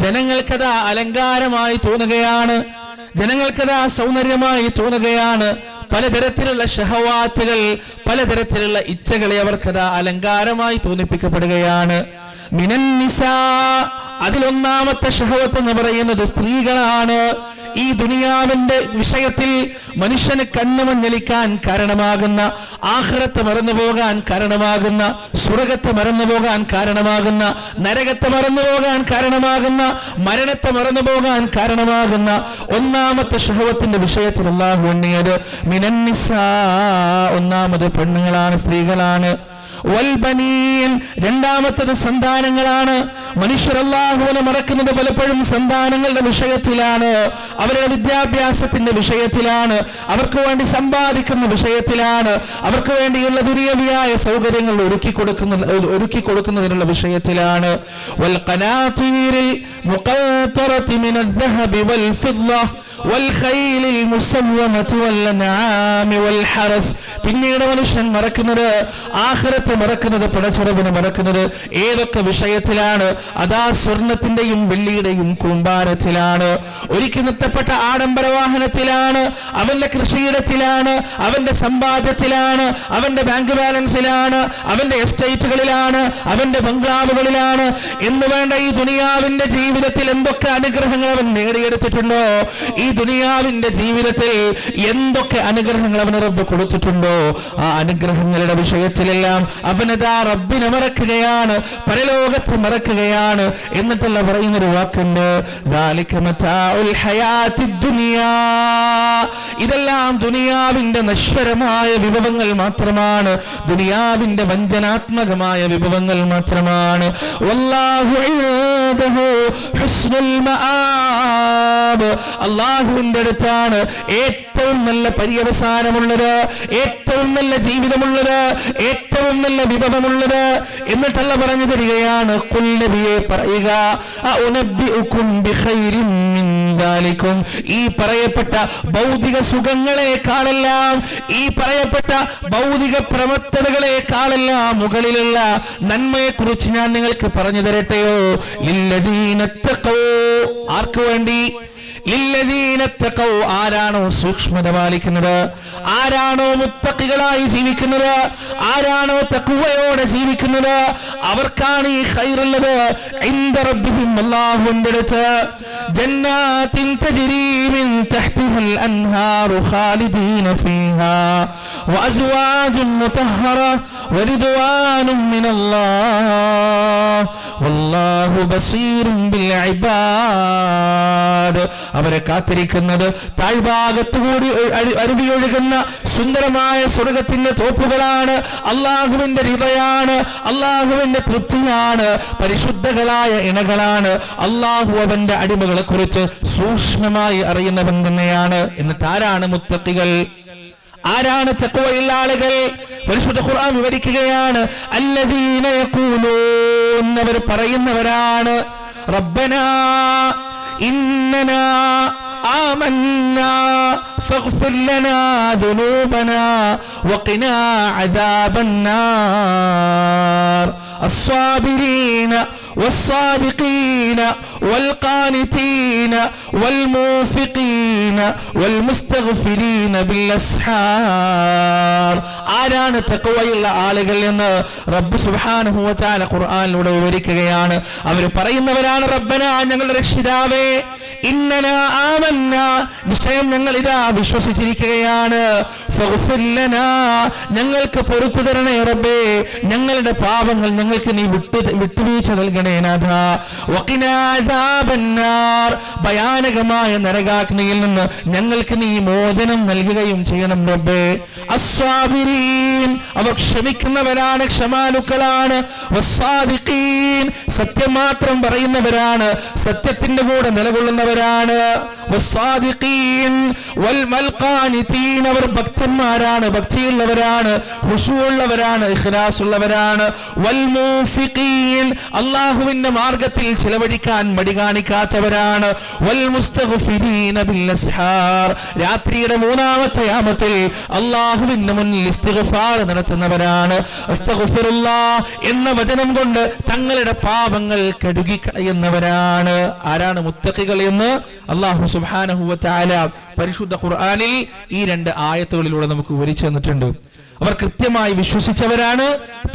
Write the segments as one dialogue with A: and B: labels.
A: ജനങ്ങൾക്കതാ അലങ്കാരമായി തോന്നുകയാണ്, ജനങ്ങൾക്കതാ സൗന്ദര്യമായി തോന്നുകയാണ്. പലതരത്തിലുള്ള ഷഹവാത്തുകൾ, പലതരത്തിലുള്ള ഇച്ഛകളെ അവർക്കതാ അലങ്കാരമായി തോന്നിപ്പിക്കപ്പെടുകയാണ്. മിനൻ നിസാ, അതിലൊന്നാമത്തെ ഷഹവത്ത് എന്ന് പറയുന്നത് സ്ത്രീകളാണ്. ഈ ദുനിയാവിന്റെ വിഷയത്തിൽ മനുഷ്യന് കണ്ണുമഞ്ഞലിക്കാൻ കാരണമാകുന്ന, ആഖിറത്ത് മറന്നുപോകാൻ കാരണമാകുന്ന, സ്വർഗത്തെ മറന്നുപോകാൻ കാരണമാകുന്ന, നരകത്തെ മറന്നുപോകാൻ കാരണമാകുന്ന, മരണത്തെ മറന്നുപോകാൻ കാരണമാകുന്ന ഒന്നാമത്തെ ഷഹവത്തിന്റെ വിഷയത്തിൽ അല്ലാഹു എണ്ണിയത് മിനൻ നിസാ, ഒന്നാമത് പെണ്ണുങ്ങളാണ്, സ്ത്രീകളാണ്. വൽബനീൻ, രണ്ടാമത്തത് സന്താനങ്ങളാണ്. മനുഷ്യർ അല്ലാഹുവിനെ മറക്കുന്നത് പലപ്പോഴും സന്താനങ്ങളുടെ വിഷയത്തിലാണ്, അവരുടെ വിദ്യാഭ്യാസത്തിന്റെ വിഷയത്തിലാണ്, അവർക്ക് വേണ്ടി സമ്പാദിക്കുന്ന വിഷയത്തിലാണ്, അവർക്ക് വേണ്ടിയുള്ള ദുനിയവിയായ സൗകര്യങ്ങൾ ഒരുക്കി കൊടുക്കുന്നതിനുള്ള വിഷയത്തിലാണ്. വൽ ഖനാതീരിൽ മുഖത്തറതി മിനൽ ദഹബി വൽ ഫിദ്ദ വൽ ഖൈലിൽ മുസവ്വമതി വൽ അൻആമി വൽ ഹറസ്. പിന്നീട് മനുഷ്യൻ മറക്കുന്നത് ആഖിറത്തെ മറക്കുന്നത്, പടച്ചറബിനെ മറക്കുന്നത് ഏതൊക്കെ വിഷയത്തിലാണ്? അതാ സ്വർണത്തിന്റെയും വെള്ളിയുടെയും കൂമ്പാരത്തിലാണ്, ഒരുക്കി നിർത്തപ്പെട്ട ആഡംബര വാഹനത്തിലാണ്, അവന്റെ കൃഷിയിടത്തിലാണ്, അവന്റെ സമ്പാദ്യത്തിലാണ്, അവന്റെ ബാങ്ക് ബാലൻസിലാണ്, അവന്റെ എസ്റ്റേറ്റുകളിലാണ്, അവന്റെ ബംഗ്ലാവുകളിലാണ് എന്ന് വേണ്ട ഈ ദുനിയാവിന്റെ ജീവിതത്തിൽ എന്തൊക്കെ അനുഗ്രഹങ്ങൾ അവൻ നേടിയെടുത്തിട്ടുണ്ടോ, ഈ ദുനിയാവിന്റെ ജീവിതത്തിൽ എന്തൊക്കെ അനുഗ്രഹങ്ങൾ അവന് റബ്ബ് കൊടുത്തിട്ടുണ്ടോ, ആ അനുഗ്രഹങ്ങളുടെ വിഷയത്തിലെല്ലാം അവനതാ റബ്ബിനെ മറക്കുകയാണ്, പരലോകത്ത് മറക്കുകയാണ്. എന്നിട്ടുള്ള പറയുന്നൊരു വാക്കുണ്ട്, ദാലിക മതാഉൽ ഹയാത്തിദ് ദുനിയാ, ഇതെല്ലാം ദുനിയാവിന്റെ നശ്വരമായ വിഭവങ്ങൾ മാത്രമാണ്, ദുനിയാവിന്റെ വഞ്ചനാത്മകമായ വിഭവങ്ങൾ മാത്രമാണ്. വല്ലാഹു ഇൻദഹു ഹുസ്നുൽ മആബ്, അല്ലാഹുവിന്റെ അടുത്താണ് ഏറ്റവും നല്ല പര്യവസാനമുള്ളത്, ഏറ്റവും നല്ല ജീവിതമുള്ളത്, ഏറ്റവും നല്ല വിഭവമുള്ളത്. എന്നിട്ടല്ല പറഞ്ഞു തരികയാണ്, ഖുൽ നബിയെ പറയുക, അഉനബ്ബിഉകും ബിഖൈരിൻ മിൻ ദാലികും, ഈ പറയപ്പെട്ട ഭൗതിക സുഖങ്ങളെക്കാളെല്ലാം, ഈ പറയപ്പെട്ട ഭൗതിക പ്രമത്തതകളെക്കാളെല്ലാം മുകളിലുള്ള നന്മയെക്കുറിച്ച് ഞാൻ നിങ്ങൾക്ക് പറഞ്ഞു തരട്ടെയോ? ലില്ലദീന തഖൗ, ആർക്ക് വേണ്ടി? ലില്ലദീന തഖൗ, ആരാണോ സൂക്ഷ്മത പാലിക്കുന്നത്, ആരാണോ മുത്തഖികളായി ജീവിക്കുന്നത്, ആരാണോ തഖ്വയോടെ ജീവിക്കുന്നത്, അവർക്കാണ് ഈ ഖൈറുള്ളത്. ഇൻദ റബ്ബിഹിം, അല്ലാഹുവിന്റെ അടുത്ത്, ജന്നാത്തിൻ തജ്രി മിൻ തഹ്തിഹൽ അൻഹാറു ഖാലിദീന ഫീഹാ വഅസ്വാജുൻ മുതഹ്ഹറ വറിദ്വാനും മിനല്ലാഹ് വല്ലാഹു ബസീറും ബിൽ ഇബാദ്. അവരെ കാത്തിരിക്കുന്നത് താഴ്ഭാഗത്തുകൂടി അരുവിയൊഴുകുന്ന സുന്ദരമായ സ്വർഗത്തിന്റെ തോപ്പുകളാണ്, അള്ളാഹുവിന്റെ റിളയാണ്, അള്ളാഹുവിന്റെ തൃപ്തിയാണ്, പരിശുദ്ധകളായ ഇണകളാണ്. അള്ളാഹു അവന്റെ അടിമകളെ കുറിച്ച് സൂക്ഷ്മമായി അറിയുന്നവൻ തന്നെയാണ്. എന്നിട്ട് ആരാണ് മുത്തഖികൾ, ആരാണ് തഖ്വയുള്ള ആളുകൾ? പരിശുദ്ധ ഖുർആൻ വിവരിക്കുകയാണ്, അല്ലദീന യഖൂലൂൻ, അവർ പറയുന്നവരാണ്, റബ്ബനാ ഇന്നനാ ആമന്നാ ഫഗ്ഫിർ ലനാ ദുനൂബനാ വഖിനാ അദാബന്നാർ. الصابرين والصادقين والقانتين والموفقين والمستغفرين بالأسحار. ആരാണ് തഖ്വയുള്ള ആളുകൾ എന്ന് റബ്ബ് സുബ്ഹാനഹു വ തആല ഖുർആനിലൂടെ വിവരിക്കുകയാണ്. അവർ പറയുന്നവരാണ്, റബ്ബനാ, ഞങ്ങളുടെ രക്ഷിതാവേ, ഇന്നനാ ആമന്നാ, നിശ്ചയം ഞങ്ങൾ ഇതാ വിശ്വസിച്ചിരിക്കുകയാണ്, ഫഗ്ഫിർ ലനാ, ഞങ്ങൾക്ക് പൊറുത്തു തരണേ റബ്ബേ, ഞങ്ങളുടെ പാപങ്ങൾ ഞങ്ങൾക്ക് നീ വിട്ടുവീഴ്ച നൽകണേ നാഥ, വഖിനാ അദാബന്നാർ, ഭയാനകമായ നരകാഗ്നിയിൽ നിന്ന് ഞങ്ങൾക്ക് നീ മോചനം നൽകുകയും ചെയ്യണം റബ്ബേ. അസ്സാബിരീൻ, അവർ ക്ഷമിക്കുന്നവരാണ്, ക്ഷമാലുക്കളാണ്. വസ്സാദിഖീൻ, സത്യം മാത്രം പറയുന്നവരാണ്, സത്യത്തിന്റെ കൂടെ നിലകൊള്ളുന്നവരാണ്. വസ്സാദിഖീൻ വൽ വൽ ഖാനിതീൻ, അവർ ഭക്തന്മാരാണ്, ഭക്തിയുള്ളവരാണ്, ഖുശൂഉള്ളവരാണ്, ഇഖ്ലാസുള്ളവരാണ്. വൽ മൂഫിഖീൻ, അല്ലാഹുവിന്റെ മാർഗ്ഗത്തിൽ ചിലവഴിക്കാൻ മടി കാണിക്കാത്തവരാണ്. വൽ മുസ്തഗ്ഫിരീന ബിൽ അസ്ഹാർ, രാത്രിയുടെ മൂന്നാമത്തെ യാമത്തിൽ അല്ലാഹുവിന്റെ മുന്നിൽ ഇസ്തിഗ്ഫാർ നടത്തുന്നവരാണ്. അസ്തഗ്ഫിറുല്ലാഹ് എന്ന വചനം കൊണ്ട് തങ്ങളുടെ പാപങ്ങൾ കഴുകിക്കളയുന്നവരാണ്. ആരാണ് മുത്തഖികൾ എന്ന് അല്ലാഹു സുബ്ഹാനഹു വ തആല പരിശുദ്ധ ഖുർആനിൽ ഈ 2 ആയത്തുകളിലൂടെ നമുക്ക് വിവരിച്ചു തന്നിട്ടുണ്ട്. അവർ കൃത്യമായി വിശ്വസിച്ചവരാണ്,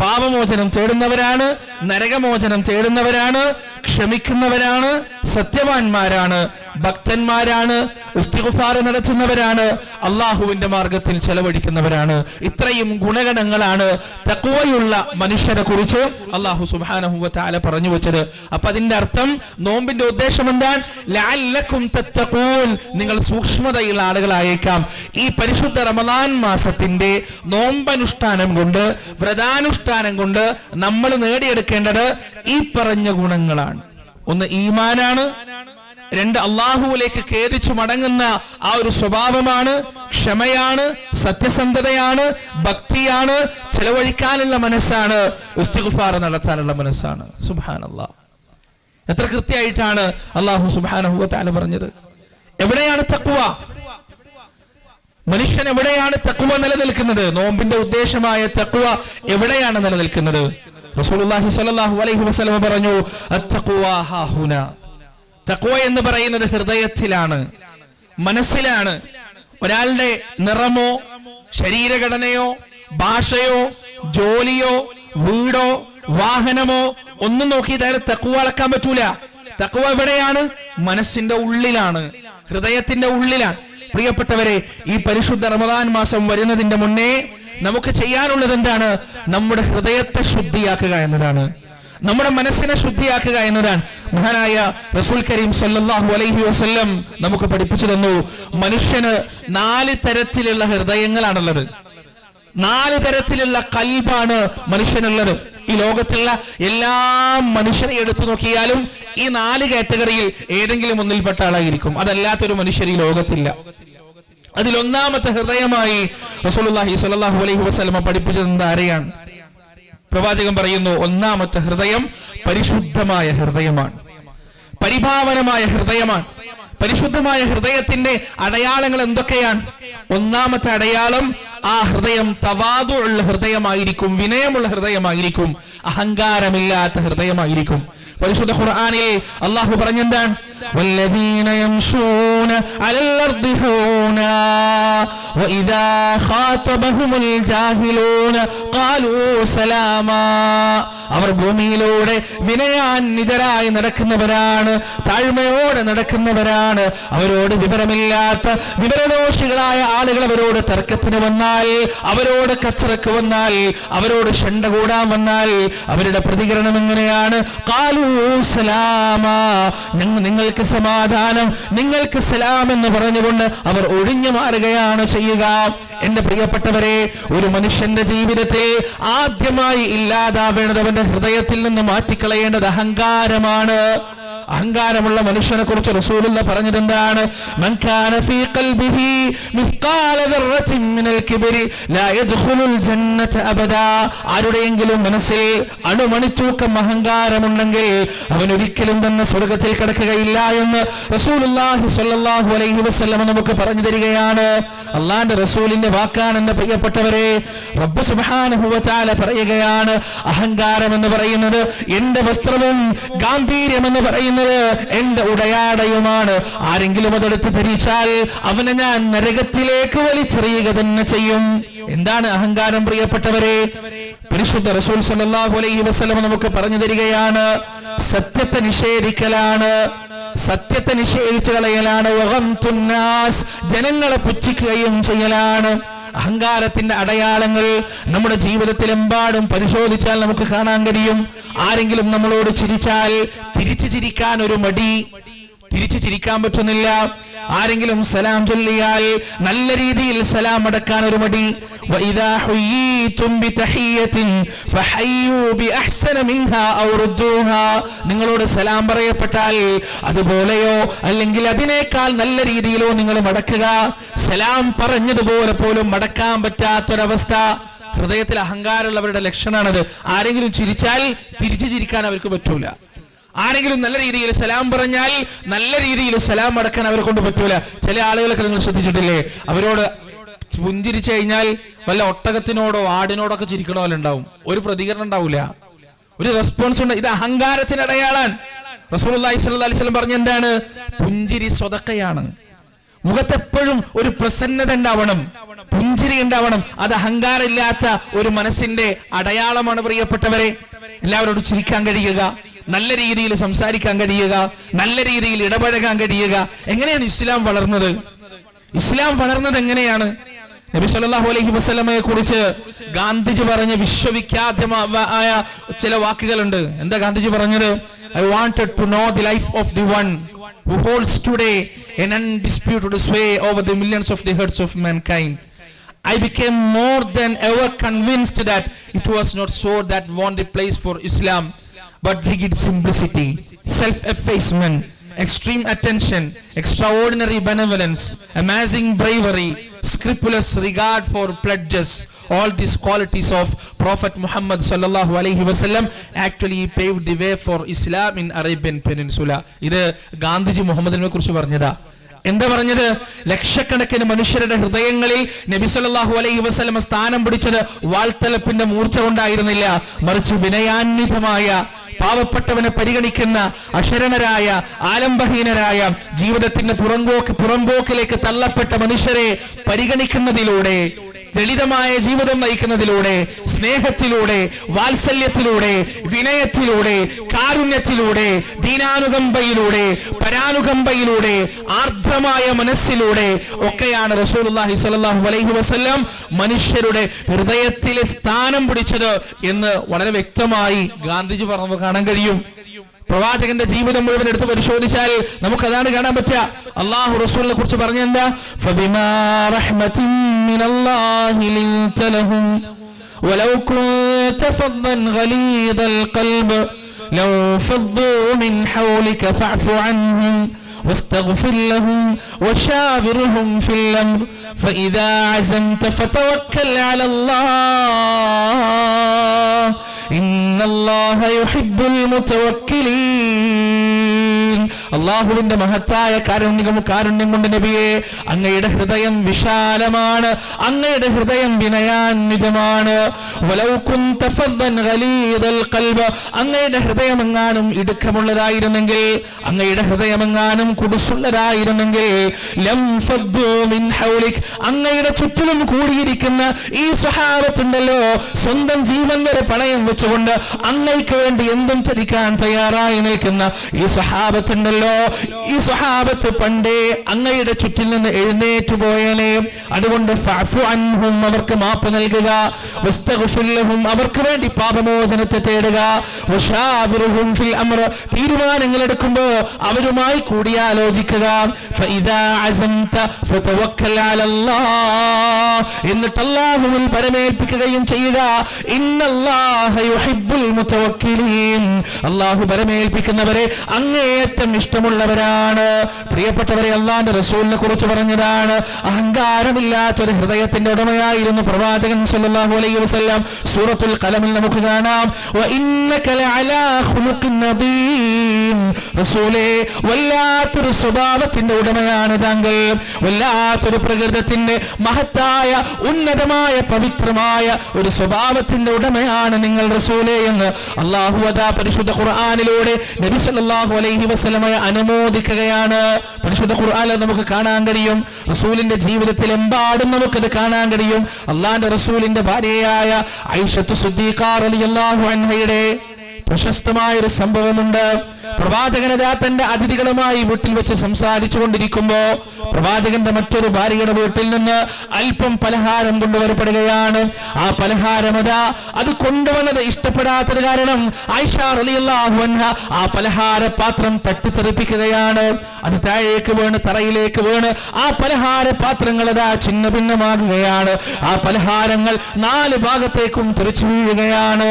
A: പാപമോചനം തേടുന്നവരാണ്, നരകമോചനം തേടുന്നവരാണ്, ക്ഷമിക്കുന്നവരാണ്, സത്യവാന്മാരാണ്, ഭക്തന്മാരാണ്, ഇസ്തിഗ്ഫാർ നടത്തുന്നവരാണ്, അള്ളാഹുവിന്റെ മാർഗത്തിൽ ചെലവഴിക്കുന്നവരാണ്. ഇത്രയും ഗുണഗണങ്ങളാണ് തഖ്വയുള്ള മനുഷ്യരെ കുറിച്ച് അള്ളാഹു സുബ്ഹാനഹു വ തആല പറഞ്ഞു വെച്ചത്. അപ്പൊ അതിന്റെ അർത്ഥം, നോമ്പിന്റെ ഉദ്ദേശം എന്താണ്? ലഅല്ലക്കും തത്തഖൂൻ, നിങ്ങൾ സൂക്ഷ്മതയുള്ള ആളുകളായേക്കാം. ഈ പരിശുദ്ധ റമദാൻ മാസത്തിന്റെ നോമ്പനുഷ്ഠാനം കൊണ്ട്, വ്രതാനുഷ്ഠാനം കൊണ്ട് നമ്മൾ നേടിയെടുക്കേണ്ടത് ഈ പറഞ്ഞ ഗുണങ്ങളാണ്. ഒന്ന് ഈമാനാണ്, 2 അള്ളാഹുവിലേക്ക് ഖേദിച്ചു മടങ്ങുന്ന ആ ഒരു സ്വഭാവമാണ്, ക്ഷമയാണ്, സത്യസന്ധതയാണ്, ഭക്തിയാണ്, ചെലവഴിക്കാനുള്ള മനസ്സാണ്, ഇസ്തിഗ്ഫാർ നടത്താനുള്ള മനസ്സാണ്. സുബ്ഹാനല്ലാഹ്, എത്ര കൃത്യമായിട്ടാണ് അള്ളാഹു സുബ്ഹാനഹു വ തആല പറഞ്ഞത്. എവിടെയാണ് തഖ്വ? മനുഷ്യൻ എവിടെയാണ് തഖ്വ നിലനിൽക്കുന്നത്? നോമ്പിന്റെ ഉദ്ദേശമായ തഖ്വ എവിടെയാണ് നിലനിൽക്കുന്നത്? റസൂലുള്ളാഹി സ്വല്ലല്ലാഹു അലൈഹി വസല്ലം പറഞ്ഞു, അത്തഖ്വ ഹാഹുന, തഖ്വ എന്ന് പറയുന്നത് ഹൃദയത്തിലാണ്, മനസ്സിലാണ്. ഒരാളുടെ നിറമോ ശരീരഘടനയോ ഭാഷയോ ജോലിയോ വീടോ വാഹനമോ ഒന്നും നോക്കിയിട്ട് അയാൾ തഖ്വ അളക്കാൻ പറ്റൂല. തഖ്വ എവിടെയാണ്? മനസ്സിന്റെ ഉള്ളിലാണ്, ഹൃദയത്തിന്റെ ഉള്ളിലാണ്. പ്രിയപ്പെട്ടവരെ, ഈ പരിശുദ്ധ റമദാൻ മാസം വരുന്നതിന്റെ മുന്നേ നമുക്ക് ചെയ്യാനുള്ളത് എന്താണ്? നമ്മുടെ ഹൃദയത്തെ ശുദ്ധിയാക്കുക എന്നതാണ്, നമ്മുടെ മനസ്സിനെ ശുദ്ധിയാക്കുക എന്നതാണ്. മഹാനായ റസൂൽ കരീം സല്ലല്ലാഹു അലൈഹി വസല്ലം നമുക്ക് പഠിപ്പിച്ചു തന്നു, മനുഷ്യന് 4 തരത്തിലുള്ള ഹൃദയങ്ങളാണുള്ളത്, 4 തരത്തിലുള്ള കൽബാണ് മനുഷ്യനുള്ളത്. ഈ ലോകത്തുള്ള എല്ലാ മനുഷ്യരെ എടുത്തു നോക്കിയാലും ഈ 4 കാറ്റഗറിയിൽ ഏതെങ്കിലും ഒന്നിൽപ്പെട്ട ആളായിരിക്കും. അതല്ലാത്തൊരു മനുഷ്യർ ഈ ലോകത്തില്ല. അതിലൊന്നാമത്തെ ഹൃദയമായി റസൂലുള്ളാഹി സ്വല്ലല്ലാഹു അലൈഹി വസല്ലം പഠിപ്പിച്ചത് ആരെയാണ്? പ്രവാചകൻ പറയുന്നു, ഒന്നാമത്തെ ഹൃദയം പരിശുദ്ധമായ ഹൃദയമാണ്, പരിഭാവനമായ ഹൃദയമാണ്. പരിശുദ്ധമായ ഹൃദയത്തിന്റെ അടയാളങ്ങൾ എന്തൊക്കെയാണ്? ഒന്നാമത്തെ അടയാളം, ആ ഹൃദയം തവാദുഉള്ള ഹൃദയമായിരിക്കും, വിനയമുള്ള ഹൃദയമായിരിക്കും, അഹങ്കാരമില്ലാത്ത ഹൃദയമായിരിക്കും. പരിശുദ്ധ ഖുർആനിൽ അല്ലാഹു പറഞ്ഞെന്താണ്? വല്ലദീന യംശൂന അലൽ അർദി ഹൗനാ വഇദാ ഖാതബഹുമുൽ ജാഹിലൂന ഖാലൂ സലാമാ, അവർ ഭൂമിയിലൂടെ വിനയാന്വിതരായി നടക്കുന്നവരാണ്, താഴ്മയോടെ നടക്കുന്നവരാണ്. അവരോട് വിവരമില്ലാത്ത വിവരദോഷികളായ ആളുകൾ അവരോട് തർക്കത്തിന് വന്നാൽ, അവരോട് കച്ചറക്ക് വന്നാൽ, അവരോട് ഷണ്ട കൂടാൻ വന്നാൽ അവരുടെ പ്രതികരണം എങ്ങനെയാണ്? ഖാലൂ സലാമാ, നിങ്ങൾക്ക് സമാധാനം, നിങ്ങൾക്ക് സലാം എന്ന് പറഞ്ഞുകൊണ്ട് അവർ ഒഴിഞ്ഞു മാറുകയാണ് ചെയ്യുക. എന്റെ പ്രിയപ്പെട്ടവരെ, ഒരു മനുഷ്യന്റെ ജീവിതത്തിൽ ആദ്യമായി ഇല്ലാതാവേണ്ടത്, അവന്റെ ഹൃദയത്തിൽ നിന്ന് മാറ്റിക്കളയേണ്ടത് അഹങ്കാരമാണ്. അഹങ്കാരമുള്ള മനുഷ്യനെ കുറിച്ച് റസൂലുള്ളാഹി പറഞ്ഞത് എന്താണ്? മൻ കാന ഫീ ഖൽബിഹി മിസ്ഖാല ദർറത്തിൻ മിനൽ കിബ്രി ലാ യദ്ഖുലുൽ ജന്നത അബദാ, ആരുടെയെങ്കിലും മനസ്സിൽ അണുമണിത്തൂക്കം അഹങ്കാരമുണ്ടെങ്കിൽ അവൻ ഒരിക്കലും തന്നെ സ്വർഗ്ഗത്തിൽ കടക്കുകയില്ല എന്ന് റസൂലുള്ളാഹി സ്വല്ലല്ലാഹു അലൈഹി വസല്ലം നമുക്ക് പറഞ്ഞു തരികയാണ്. അല്ലാഹുവിന്റെ റസൂലിന്റെ വാക്കാണ് എന്റെ പ്രിയപ്പെട്ടവരെ. റബ്ബ് സുബ്ഹാനഹു വ തആല പറയുകയാണ്, അഹങ്കാരം എന്ന് പറയുന്നത് എന്റെ വസ്ത്രവും ഗാംഭീര്യം എന്ന് പറയുന്നത് എന്റെ ഉടയാടയുമാണ്. ആരെങ്കിലും അതെടുത്ത് ധരിച്ചാൽ അവനെ ഞാൻ നരകത്തിലേക്ക് വലിച്ചെറിയുക തന്നെ ചെയ്യും. എന്താണ് അഹങ്കാരം പ്രിയപ്പെട്ടവരെ? പരിശുദ്ധ റസൂൽ സല്ലല്ലാഹു അലൈഹി വസല്ലം നമുക്ക് പറഞ്ഞു തരികയാണ്, സത്യത്തെ നിഷേധിക്കലാണ്, സത്യത്തെ നിഷേധിച്ചു കളയലാണ്, വഗംതുന്നാസ്, ജനങ്ങളെ പുച്ഛിക്കുകയും ചെയ്യലാണ്. അഹങ്കാരത്തിന്റെ അടയാളങ്ങൾ നമ്മുടെ ജീവിതത്തിലെമ്പാടും പരിശോധിച്ചാൽ നമുക്ക് കാണാൻ കഴിയും. ആരെങ്കിലും നമ്മളോട് ചിരിച്ചാൽ തിരിച്ചു ചിരിക്കാൻ ഒരു മടി, തിരിച്ചു ചിരിക്കാൻ പറ്റുന്നില്ല. ആരെങ്കിലും സലാം ചൊല്ലിയാൽ നല്ല രീതിയിൽ സലാം അടക്കാൻ ഒരു മടി. വഇദാ ഹുയ്യിതും ബിതഹിയ്യത്തിൻ ഫഹയ്യൂ ബിഅഹ്സന മിൻഹാ ഔ റുദ്ദൂഹാ, നിങ്ങളോട് സലാം പറയപ്പെട്ടാൽ അതുപോലെയോ അല്ലെങ്കിൽ അതിനേക്കാൾ നല്ല രീതിയിലോ നിങ്ങൾ മടക്കുക. സലാം പറഞ്ഞതുപോലെ പോലും മടക്കാൻ പറ്റാത്തൊരവസ്ഥ. ഹൃദയത്തിൽ അഹങ്കാരമുള്ളവരുടെ ലക്ഷണമാണത്. ആരെങ്കിലും ചിരിച്ചാൽ തിരിച്ചു ചിരിക്കാൻ അവർക്ക് പറ്റൂല. ആരെങ്കിലും നല്ല രീതിയിൽ സലാം പറഞ്ഞാൽ നല്ല രീതിയിൽ സലാം അടക്കാൻ അവരെ കൊണ്ട് പറ്റൂല. ചില ആളുകളൊക്കെ നിങ്ങൾ ശ്രദ്ധിച്ചിട്ടില്ലേ, അവരോട് പുഞ്ചിരിച്ചു കഴിഞ്ഞാൽ വല്ല ഒട്ടകത്തിനോടോ ആടിനോടൊക്കെ ചിരിക്കണ പോലെ ഉണ്ടാവും, ഒരു പ്രതികരണം ഉണ്ടാവില്ല, ഒരു റെസ്പോൺസ് ഉണ്ട്. ഇത് അഹങ്കാരത്തിന് അടയാളാണ്. റസൂലുള്ളാഹി സ്വല്ലല്ലാഹി അലൈഹി വസല്ലം പറഞ്ഞ എന്താണ്? പുഞ്ചിരി സ്വതക്കയാണ്. മുഖത്തെപ്പോഴും ഒരു പ്രസന്നത ഉണ്ടാവണം, പുഞ്ചിരി ഉണ്ടാവണം. അത് അഹങ്കാരമില്ലാത്ത ഒരു മനസ്സിന്റെ അടയാളമാണ്. പ്രിയപ്പെട്ടവരെ, എല്ലാവരോടും ചിരിക്കാൻ കഴിയുക, നല്ല രീതിയിൽ സംസാരിക്കാൻ കഴിയുക, നല്ല രീതിയിൽ ഇടപഴകാൻ കഴിയുക. എങ്ങനെയാണ് ഇസ്ലാം വളർന്നത്? ഇസ്ലാം വളർന്നത് എങ്ങനെയാണ്? നബി സല്ലല്ലാഹു അലൈഹി വസല്ലമയെ കുറിച്ച് ഗാന്ധിജി പറഞ്ഞ വിശ്വവിഖ്യാതമായ ചില വാക്കുകളുണ്ട്. എന്താ ഗാന്ധിജി പറഞ്ഞത്? I wanted to know the life of the one who holds today an undisputed sway over the millions of the hearts of mankind. I became more than ever convinced that it was not sword that won the place for Islam, but rigid simplicity, self-effacement, extreme attention, extraordinary benevolence, amazing bravery, scrupulous regard for pledges. All these qualities of Prophet Muhammad sallallahu alaihi wasallam actually paved the way for Islam in Arabian Peninsula. ഇത് ഗാന്ധിജി മുഹമ്മദിനെ കുറിച്ച് പറഞ്ഞതാ. എന്താ പറഞ്ഞത്? ലക്ഷക്കണക്കിന് മനുഷ്യരുടെ ഹൃദയങ്ങളിൽ നബി സല്ലല്ലാഹു അലൈഹി വസല്ലം സ്ഥാനം പിടിച്ചത് വാൾത്തലപ്പിന്റെ മൂർച്ച കൊണ്ടായിരുന്നില്ല, മറിച്ച് വിനയാന്വിതമായ, പാവപ്പെട്ടവനെ പരിഗണിക്കുന്ന, അശരണരായ, ആലംബഹീനരായ, ജീവിതത്തിന്റെ പുറമ്പോക്കിലേക്ക് തള്ളപ്പെട്ട മനുഷ്യരെ പരിഗണിക്കുന്നതിലൂടെ, ലളിതമായ ജീവിതം നയിക്കുന്നതിലൂടെ, സ്നേഹത്തിലൂടെ, വാത്സല്യത്തിലൂടെ, വിനയത്തിലൂടെ, കാരുണ്യത്തിലൂടെ, ദീനാനുകമ്പയിലൂടെ, പരാനുകമ്പയിലൂടെ, ആർദ്രമായ മനസ്സിലൂടെ ഒക്കെയാണ് റസൂലുള്ളാഹി സ്വല്ലല്ലാഹു അലൈഹി വസല്ലം മനുഷ്യരുടെ ഹൃദയത്തിൽ സ്ഥാനം പിടിച്ചത് എന്ന് വളരെ വ്യക്തമായി ഗാന്ധിജി പറഞ്ഞു കാണാൻ കഴിയും. പ്രവാചകന്റെ ജീവിതം മുഴുവൻ എടുത്ത് പരിശോധിച്ചാൽ നമുക്കതാണ് കാണാൻ പറ്റുക. അല്ലാഹു റസൂലിനെ കുറിച്ച് പറഞ്ഞെന്താ? ഫബിമാ റഹ്മത്തിൻ മിനല്ലാഹി ലിൻത ലഹും വലൗ കുൻത ഫദ്ദൻ ഗലീദൽ ഖൽബ് ലൗ ഫദ്ദൂ മിൻ ഹൗലിക ഫഅഫു അൻഹും واستغفر لهم وشاورهم في الأمر فإذا عزمت فتوكل على الله إن الله يحب المتوكلين. അള്ളാഹുവിന്റെ മഹത്തായ കാരുണ്യം കൊണ്ട് നബിയെ, അങ്ങയുടെ ഹൃദയം വിശാലമാണ്, അങ്ങയുടെ ഹൃദയം വിനയാന്വിതമാണ്. വലൗ കുൻത ഫദ്ദൻ ഗലീദൽ ഖൽബ്, അങ്ങയുടെ ഹൃദയമെങ്ങാനും ഇടുക്കമുള്ളതായിരുന്നെങ്കിൽ, അങ്ങയുടെ ഹൃദയമെങ്ങാനും കുടുസുള്ളതായിരുന്നെങ്കിൽ, ലം ഫദ്ദൂ മിൻ ഹൗലിക്, അങ്ങയുടെ ചുറ്റിലും കൂടിയിരിക്കുന്ന ഈ സ്വഹാബത്തുണ്ടല്ലോ, സ്വന്തം ജീവൻ വരെ പണയം വെച്ചുകൊണ്ട് അങ്ങയ്ക്ക് വേണ്ടി എന്തും ധരിക്കാൻ തയ്യാറായി നിൽക്കുന്ന ഈ സ്വഹാബത്തുണ്ടല്ലോ, ഈ സ്വഹാബത്ത് പണ്ടേ അങ്ങയുടെ ചുറ്റിൽ നിന്ന് എഴുന്നേറ്റു പോയനെ. അതുകൊണ്ട് ഫഅഫു അൻഹും, അവർക്ക് മാപ്പ് നൽകുക, വസ്തഗ്ഫിർ ലഹും, അവർക്ക് വേണ്ടി പാപമോചനത്തെ തേടുക, വശാവിറുഹും ഫിൽ അംർ, തീരുമാനങ്ങൾ എടുക്കുമ്പോൾ അവരുമായി കൂടിയാലോചിക്കുക, ഫഇദാ അസംത ഫതവക്കൽ അലല്ലാഹ്, എന്നിട്ട് അല്ലാഹുവിൽ പരമേൽപ്പിക്കുകയും ചെയ്യുക. ഇന്നല്ലാഹ യുഹിബ്ബുൽ മുതവക്കിലീൻ, അല്ലാഹു പരമേൽപ്പിക്കുന്നവരെ അങ്ങേയറ്റം ഇഷ്ടമുള്ളവരാണ്. പ്രിയപ്പെട്ടവരെ, അല്ലാഹുവിന്റെ റസൂലിനെ കുറിച്ച് പറഞ്ഞതാണ്, അഹങ്കാരമില്ലാത്തൊരു ഹൃദയത്തിന്റെ ഉടമയായിരുന്നു പ്രവാചകൻ സല്ലല്ലാഹു അലൈഹി വസല്ലം. സൂറത്തുൽ ഖലമിൽ നമുക്ക് കാണാം, വഇന്നക ലഅലാ ഖുലുഖിൻ നബീം, റസൂലേ വല്ലാത്തൊരു സ്വഭാവത്തിന്റെ ഉടമയാണ് താങ്കൾ, വല്ലാത്തൊരു പ്രകൃതത്തിന്റെ മഹത്തായ ഉന്നതമായ പവിത്രമായ ഒരു സ്വഭാവത്തിന്റെ ഉടമയാണ് നിങ്ങൾ റസൂലേ എന്ന് അല്ലാഹു അതാ പരിശുദ്ധ ഖുർആനിലൂടെ നബി സല്ലല്ലാഹു അലൈഹി വസല്ലമയെ അനുമോദിക്കുകയാണ്. പരിശുദ്ധ ഖുർആനിൽ നമുക്ക് കാണാൻ കഴിയും, റസൂലിന്റെ ജീവിതത്തിൽ എമ്പാടും നമുക്കത് കാണാൻ കഴിയും. അല്ലാഹുവിന്റെ റസൂലിന്റെ ഭാര്യയായ ആയിഷത്തു സിദ്ദീഖ റളിയല്ലാഹു അൻഹയുടെ പ്രശസ്തമായ ഒരു സംഭവമുണ്ട്. പ്രവാചകനതാ തന്റെ അതിഥികളുമായി വീട്ടിൽ വെച്ച് സംസാരിച്ചു കൊണ്ടിരിക്കുമ്പോ പ്രവാചകന്റെ മറ്റൊരു ഭാര്യയുടെ വീട്ടിൽ നിന്ന് അല്പം പലഹാരം കൊണ്ടുവരപ്പെടുകയാണ്. ആ പലഹാരം അത് കൊണ്ടുവന്നത് ഇഷ്ടപ്പെടാത്തത് കാരണം ആയിഷ റളിയല്ലാഹു അൻഹ ആ പലഹാര പാത്രം തട്ടിത്തെറിപ്പിക്കുകയാണ്. അത് താഴേക്ക് വീണ് തറയിലേക്ക് വീണ് ആ പലഹാര പാത്രങ്ങൾ ചിന്ന ഭിന്നമാകുകയാണ്. ആ പലഹാരങ്ങൾ 4 ഭാഗത്തേക്കും തെറിച്ചു വീഴുകയാണ്.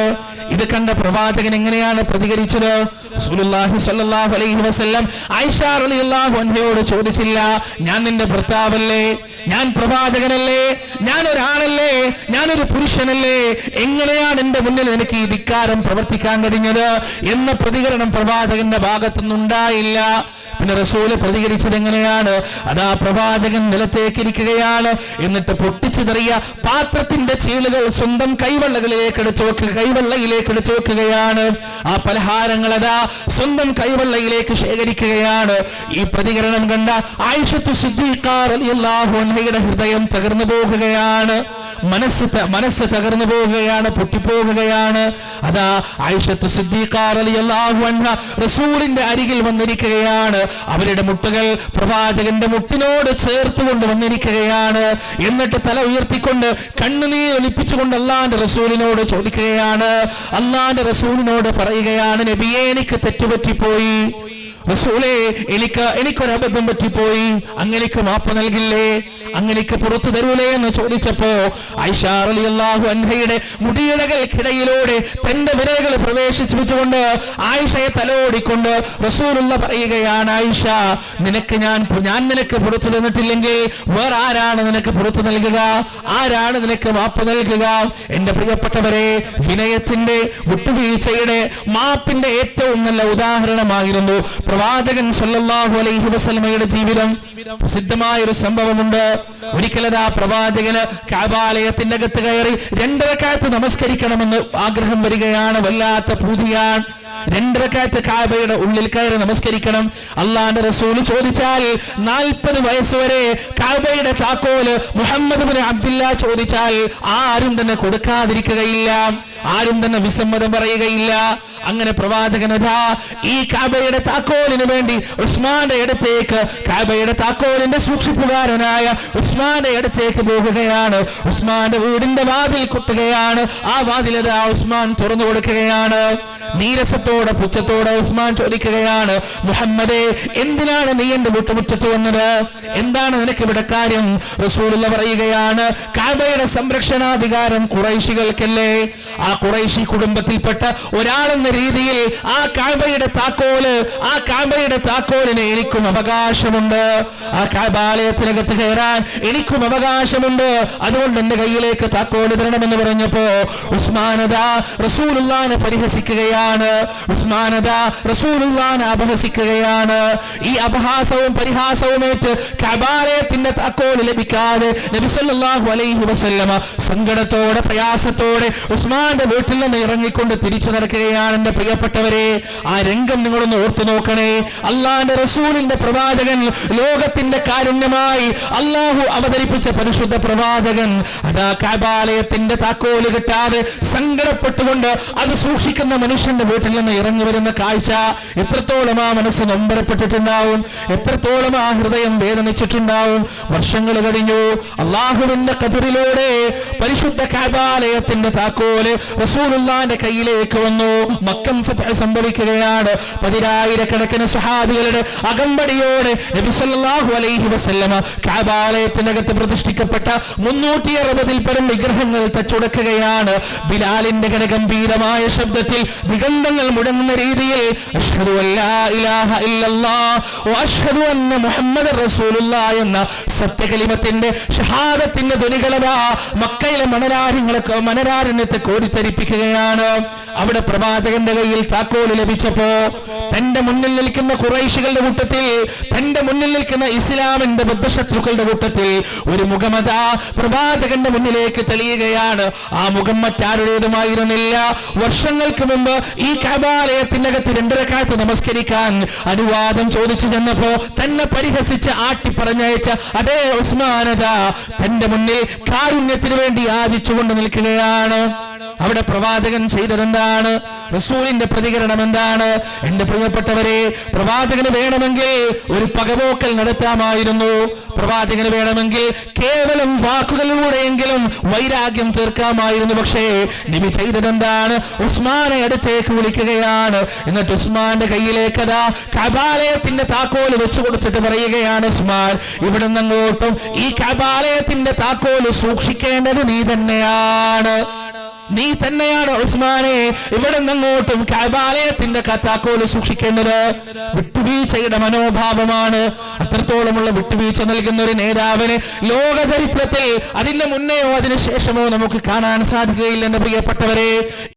A: ഇത് കണ്ട പ്രവാചകൻ എങ്ങനെയാണ് പ്രതികരിച്ചത്? റസൂലുള്ളാഹി സ്വല്ലല്ലാഹു അലൈഹി വസല്ലം ആയിഷ റളിയല്ലാഹു അൻഹയോട് ചോദിച്ചില്ല, ഞാൻ നിന്റെ ഭർത്താവല്ലേ, ഞാൻ പ്രവാചകനല്ലേ, ഞാൻ ഒരാളല്ലേ, ഞാനൊരു പുരുഷനല്ലേ, എങ്ങനെയാണ് എന്റെ മുന്നിൽ എനിക്ക് ഈ ധിക്കാരം പ്രവർത്തിക്കാൻ കഴിഞ്ഞത് എന്ന പ്രതികരണം പ്രവാചകന്റെ ഭാഗത്തുനിന്നുണ്ടായില്ല. പിന്നെ റസൂല് പ്രതികരിച്ചത് എങ്ങനെയാണ്? അതാ പ്രവാചകൻ നിലത്തേക്ക് ഇരിക്കുകയാണ്. എന്നിട്ട് പൊട്ടിച്ചിതറിയ പാത്രത്തിന്റെ ചീളുകൾ സ്വന്തം കൈവെള്ളയിലേക്ക് എടുത്തു വെക്കുകയാണ്. ആ പലഹാരങ്ങൾ സ്വന്തം കൈവെള്ളയിലേക്ക് ശേഖരിക്കുകയാണ്. ഈ പ്രതികരണം കണ്ട ആയിഷത്തു സിദ്ദീഖ റളിയല്ലാഹു അൻഹയുടെ ഹൃദയം തകർന്നു പോകുകയാണ്, മനസ്സ് തകർന്നു പോവുകയാണ്, പൊട്ടിപ്പോകുകയാണ്. അതാ ആയിഷത്തു സിദ്ദീഖ റളിയല്ലാഹു അൻഹ റസൂലിന്റെ അരികിൽ വന്നിരിക്കുകയാണ്. അവരുടെ മുട്ടുകൾ പ്രവാചകന്റെ മുട്ടിനോട് ചേർത്തുകൊണ്ട് വന്നിരിക്കുകയാണ്. എന്നിട്ട് തല ഉയർത്തിക്കൊണ്ട് കണ്ണുനീർ ഒലിപ്പിച്ചുകൊണ്ട് അല്ലാഹുവിന്റെ റസൂലിനോട് ചോദിക്കുകയാണ്, അല്ലാഹുവിന്റെ റസൂലിനോട് പറയുകയാണ്, നബിയേ എനിക്ക് തെറ്റുപറ്റിപ്പോയി, റസൂലേ എനിക്കൊരബദ്ധം പറ്റിപ്പോയി, അങ്ങനെക്ക് മാപ്പ് നൽകില്ലേ, അങ്ങനെക്ക് പുറത്തു തരൂലേ എന്ന് ചോദിച്ചപ്പോ ആയിഷ റളിയല്ലാഹു അൻഹയുടെ മുടിയിഴകൾക്കിടയിലൂടെ തന്റെ വിരലുകൾ പ്രവേശിപ്പിച്ചുകൊണ്ട് ആയിഷയെ തലോടിക്കൊണ്ട് റസൂലുള്ള പറയുകയാണ്, ആയിഷ ഞാൻ നിനക്ക് പുറത്തു തന്നിട്ടില്ലെങ്കിൽ വേറെ ആരാണ് നിനക്ക് പുറത്തു നൽകുക, ആരാണ് നിനക്ക് മാപ്പ് നൽകുക? എന്റെ പ്രിയപ്പെട്ടവരെ, വിനയത്തിന്റെ, വിട്ടുവീഴ്ചയുടെ, മാപ്പിന്റെ ഏറ്റവും നല്ല ഉദാഹരണമായിരുന്നു പ്രവാചകൻ സല്ലല്ലാഹു അലൈഹി വസല്ലമയുടെ ജീവിതം. പ്രസിദ്ധമായ ഒരു സംഭവമുണ്ട്. ഒരിക്കലതാ പ്രവാചകന് കഅബാലയത്തിന്റെ അകത്ത് കയറി 2 റക്അത്ത് നമസ്കരിക്കണമെന്ന് ആഗ്രഹം വരികയാണ്, വല്ലാത്ത പൂതിയാണ്. 2 റക്അത്ത് കഅബയുടെ ഉള്ളിൽ കയറി നമസ്കരിക്കണം. അല്ലാഹുവിന്റെ റസൂൽ ചോദിച്ചാൽ 40 വയസ്സുവരെ കഅബയുടെ താക്കോല് മുഹമ്മദ് ഇബ്നു അബ്ദുല്ലാ ചോദിച്ചാൽ ആരും തന്നെ കൊടുക്കാതിരിക്കുകയില്ല, ആരും തന്നെ വിസമ്മതം പറയുകയില്ല. അങ്ങനെ പ്രവാചകനതാ ഈ കഅബയുടെ താക്കോലിന് വേണ്ടി ഉസ്മാന്റെ അടുത്തേക്ക്, കഅബയുടെ താക്കോലിന്റെ സൂക്ഷിപ്പുകാരനായ ഉസ്മാന്റെ അടുത്തേക്ക് പോകുകയാണ്. ഉസ്മാന്റെ വീടിന്റെ വാതിൽ കൊട്ടുകയാണ്. ആ വാതിലതാ ഉസ്മാൻ തുറന്നു കൊടുക്കുകയാണ്. നീരസത്തോടെ പുച്ഛത്തോടെ ഉസ്മാൻ ചോദിക്കുകയാണ്, മുഹമ്മദേ, എന്തിനാണ് നീ എന്റെ വീട്ടുമുറ്റത്ത് വന്നത്? എന്താണ് നിനക്ക് ഇവിടെ കാര്യം? റസൂലുള്ള പറയുകയാണ്, കഅബയുടെ സംരക്ഷണാധികാരം ഖുറൈശികൾക്കല്ലേ. ആ ഖുറൈശി കുടുംബത്തിൽപ്പെട്ട ഒരാളെന്ന രീതിയിൽ ആ കഅബയുടെ താക്കോലിന് എനിക്കും അവകാശമുണ്ട്. ആ കഅബാലയത്തിനകത്ത് കയറാൻ എനിക്കും അവകാശമുണ്ട്. അതുകൊണ്ട് എന്റെ കയ്യിലേക്ക് താക്കോല് തരണമെന്ന് പറഞ്ഞപ്പോ ഉസ്മാനദാ റസൂലുള്ളാഹിനെ പരിഹസിക്കുകയാണ്, ഉസ്മാനദാ റസൂലുള്ളാഹിനെ അപഹസിക്കുകയാണ്. ഈ അപഹാസവും പരിഹാസവും ഏറ്റ് കഅബാലയത്തിന്റെ താക്കോല് ലഭിക്കാതെ നബി സല്ലല്ലാഹു അലൈഹി വസല്ലമ സങ്കടത്തോടെ, പ്രയാസത്തോടെ ഉസ്മാന്റെ വീട്ടിൽ നിന്ന് ഇറങ്ങിക്കൊണ്ട് തിരിച്ചു നടക്കുകയാണ്. എന്റെ പ്രിയപ്പെട്ടവരെ, ആ രംഗം നിങ്ങളൊന്ന് ഓർത്തു നോക്കണേ. അല്ലാഹുവിന്റെ റസൂലിന്റെ പ്രവാചകൻ, ലോകത്തിന്റെ കാരുണ്യമായി അല്ലാഹു അവതരിപ്പിച്ച പരിശുദ്ധ പ്രവാചകൻ അതാ കഅബാലയത്തിന്റെ താക്കോല് കിട്ടാതെ സങ്കടപ്പെട്ടുകൊണ്ട് അത് സൂക്ഷിക്കുന്ന മനുഷ്യന്റെ വീട്ടിൽ നിന്ന് ഇറങ്ങി വരുന്ന കാഴ്ച എത്രത്തോളം ആ മനസ്സ് നൊമ്പരപ്പെട്ടിട്ടുണ്ടാവും, എത്രത്തോളം ആ ഹൃദയം വേദനിച്ചിട്ടുണ്ടാവും. വർഷങ്ങൾ കഴിഞ്ഞു. അല്ലാഹുവിന്റെ ഖദറിലൂടെ പരിശുദ്ധ കഅബാലയത്തിന്റെ താക്കോല് റസൂലുള്ളാഹിന്റെ കയ്യിലേക്ക് വന്നു. മക്കം ഫത്ഹ് സംഭവിക്കുകയാണ്. 10,000-കണക്കിന് സ്വഹാബികളുടെ അകമ്പടിയോടെ നബി സല്ലല്ലാഹു അലൈഹി വസല്ലമ കഅബാലയത്തിനകത്ത് പ്രതിഷ്ഠിക്കപ്പെട്ട 360-ൽ പരം വിഗ്രഹങ്ങൾ തച്ചുടക്കുകയാണ്. ബിലാലിന്റെ ഗംഭീരമായ ശബ്ദത്തിൽ ദിഗന്ധങ്ങൾ മുടങ്ങുന്ന രീതിയിൽ അഷ്ഹദു അല്ലാ ഇലാഹ ഇല്ലല്ലാഹ് വ അഷ്ഹദു അന്ന മുഹമ്മദർ റസൂലുള്ളാഹ് എന്ന സത്യകലിമത്തിന്റെ ഷഹാദത്തിന്റെ ധ്വനികളാ മക്കയിലെ മനരാരണ്യത്തെ കോരിത്തരിപ്പിക്കുകയാണ്. അവിടെ പ്രവാചകന്റെ കയ്യിൽ താക്കോല് ലഭിച്ചപ്പോ തന്റെ മുന്നിൽ നിൽക്കുന്ന ഖുറൈശികളുടെ കൂട്ടത്തിൽ, തന്റെ മുന്നിൽ നിൽക്കുന്ന ഇസ്ലാമിന്റെ ബദ്ധശത്രുക്കളുടെ കൂട്ടത്തിൽ ഒരു മുഖമതാ പ്രവാചകന്റെ മുന്നിലേക്ക് തെളിയുകയാണ്. ആ മുഖം മറ്റാരുടേതുമായിരുന്നില്ല. വർഷങ്ങൾക്ക് മുമ്പ് ഈ കഅബാലയത്തിനകത്ത് 2 റക്അത്ത് നമസ്കരിക്കാൻ അനുവാദം ചോദിച്ചു ചെന്നപ്പോ തന്നെ പരിഹസിച്ച് ആട്ടി പറഞ്ഞയച്ച അതേ ഉസ്മാനദാ തന്റെ മുന്നിൽ കാരുണ്യത്തിന് വേണ്ടി യാചിച്ചുകൊണ്ട് നിൽക്കുകയാണ്. അവിടെ പ്രവാചകൻ ചെയ്തതെന്താണ്? റസൂലിന്റെ പ്രതികരണം എന്താണ്? എന്റെ പ്രിയപ്പെട്ടവരെ, പ്രവാചകന് വേണമെങ്കിൽ ഒരു പകപോക്കൽ നടത്താമായിരുന്നു. പ്രവാചകന് വേണമെങ്കിൽ കേവലം വാക്കുകളിലൂടെയെങ്കിലും വൈരാഗ്യം തീർക്കാമായിരുന്നു. പക്ഷേ നബി ചെയ്തതെന്താണ്? ഉസ്മാനെ അടുത്തേക്ക് വിളിക്കുകയാണ്. എന്നിട്ട് ഉസ്മാന്റെ കയ്യിലേക്ക് അതാ കഅബാലയത്തിന്റെ താക്കോല് വെച്ചു കൊടുത്തിട്ട് പറയുകയാണ്, ഉസ്മാൻ, ഇവിടെ നിന്നങ്ങോട്ടും ഈ കഅബാലയത്തിന്റെ താക്കോല് സൂക്ഷിക്കേണ്ടത് നീ തന്നെയാണ്. നീ തന്നെയാണ് ഉസ്മാനെ ഇവിടെ നിന്നങ്ങോട്ടും കഅബാലയത്തിന്റെ താക്കോല് സൂക്ഷിക്കേണ്ടത്. വിട്ടുവീഴ്ചയുടെ മനോഭാവമാണ്. അത്രത്തോളമുള്ള വിട്ടുവീഴ്ച നൽകുന്ന ഒരു നേതാവിനെ ലോക ചരിത്രത്തിൽ അതിന്റെ മുന്നെയോ അതിനു ശേഷമോ നമുക്ക് കാണാൻ സാധിക്കുകയില്ലെന്ന് പ്രിയപ്പെട്ടവരെ.